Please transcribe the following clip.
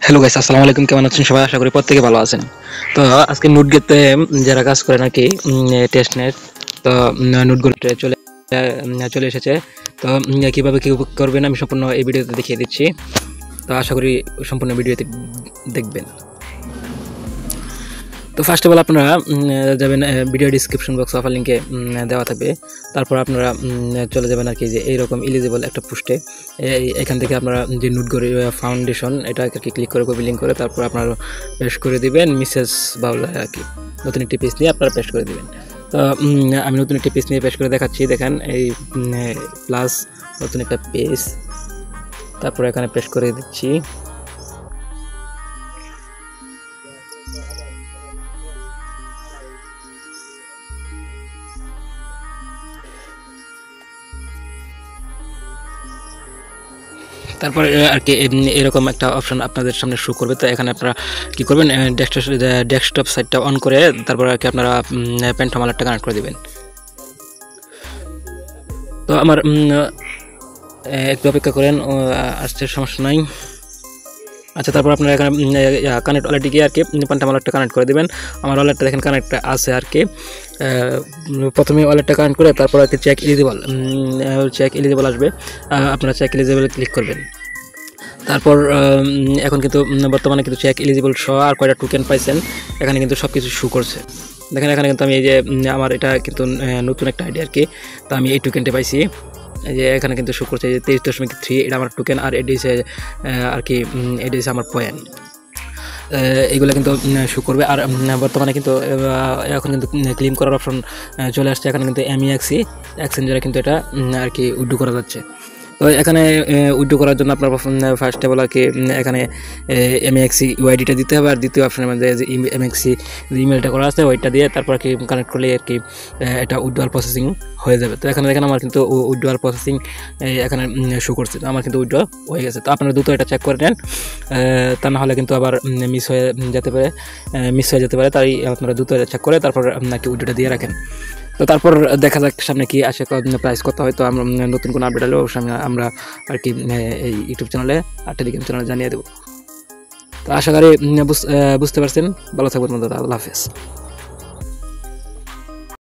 Hello guys, আসসালামু আলাইকুম। কেমন আছেন সবাই? আশা করি প্রত্যেকে ভালো আছেন। তো আজকে নোটগেটে যারা কাজ করেন আর কি, টেস্ট নেট, তো নোটগেটে চলে এসেছে। তো কীভাবে কী করবেন আমি সম্পূর্ণ এই ভিডিওতে দেখিয়ে দিচ্ছি। তো আশা করি সম্পূর্ণ ভিডিওতে দেখবেন। তো ফার্স্ট অফ অল আপনারা যাবেন ভিডিও ডিসক্রিপশন বক্স অফার লিঙ্কে দেওয়া থাকবে। তারপর আপনারা চলে যাবেন আর কি যে এইরকম এলিজিবল একটা পোস্টে। এখান থেকে আপনারা যে নোটগড়ি ফাউন্ডেশন এটা আর কি ক্লিক করে কপি লিঙ্ক করে তারপর আপনারা পেস্ট করে দিবেন মিসেস বাউলা আর কি, নতুন একটি পেজ নিয়ে আপনারা পেস্ট করে দিবেন। তো আমি নতুন একটি পেজ নিয়ে পেস্ট করে দেখাচ্ছি। দেখেন এই প্লাস নতুন একটা পেজ, তারপর এখানে পেস্ট করে দিচ্ছি। তারপরে আর কি এরকম একটা অপশন আপনাদের সামনে শো করবে। তো এখানে আপনারা কী করবেন, ডেস্কটপ সাইটটা অন করে তারপর আর কি আপনারা প্যান্টম আলারটা কানেক্ট করে দেবেন। তো আমার একটু অপেক্ষা করেন, আসতে সমস্যা নাই। আচ্ছা, তারপর আপনারা এখানে কানেক্ট ওয়ালেটে গিয়ে আর কি প্যান্টম ওয়ালেটটা কানেক্ট করে দেবেন। আমার ওয়ালেটটা দেখেন কানেক্ট আছে আর কি। প্রথমে ওয়ালেটটা কানেক্ট করে তারপর আর কি চেক এলিজিবল আসবে, আপনারা চেক এলিজিবল ক্লিক করবেন। তারপর এখন কিন্তু বর্তমানে কিন্তু চেক এলিজিবল সহ আর কয়টা টোকেন পাইছেন এখানে কিন্তু সব কিছু শো করছে। দেখেন এখানে কিন্তু আমি এই যে আমার এটা কিন্তু নতুন একটা আইডি আর কি, তো আমি এই টোকেনটা পাইছি। এই যে এখানে কিন্তু শো করছে যে 23.3 এটা আমার টোকেন, আর এডিসে আর কি এডিসে আমার পয়েন্ট। এইগুলো কিন্তু শো করবে। আর বর্তমানে কিন্তু এখন কিন্তু ক্লেম করার অপশন চলে আসছে। এখানে কিন্তু এমইএক্সি এক্সচেঞ্জারে কিন্তু এটা আর কি উইথড্র করা যাচ্ছে। তো এখানে উইথড্র করার জন্য আপনার ফার্স্ট অফ অল আর কি এখানে এমএক্সি ইউআইডিটা দিতে হবে, আর দ্বিতীয় অপশনের মধ্যে যে এমএক্সি যে ইমেলটা করা আছে ওইটা দিয়ে তারপর আর কি কানেক্ট করলে আর কি এটা উইথড্রয়াল প্রসেসিং হয়ে যাবে। তো এখানে দেখেন আমার কিন্তু উইথড্রয়াল প্রসেসিং এখানে শো করছে, তো আমার কিন্তু উইথড্র হয়ে গেছে। তো আপনারা দ্রুত এটা চেক করে নেন, তা না হলে কিন্তু আবার মিস হয়ে যেতে পারে। তাই আপনারা দ্রুত চেক করে তারপর আপনাকে উইথড্রটা দিয়ে রাখেন। তো তারপর দেখা যাক সামনে কি আসে, প্রাইস কত হয়। তো আমরা নতুন কোনো আপডেট হলেও সামনে আমরা আর কি এই ইউটিউব চ্যানেলে আর টেলিগ্রাম চ্যানেলে জানিয়ে দেবো। তো আশা করি বুঝতে পারছেন। ভালো থাকবেন বন্ধুরা, আল্লাহ হাফেজ।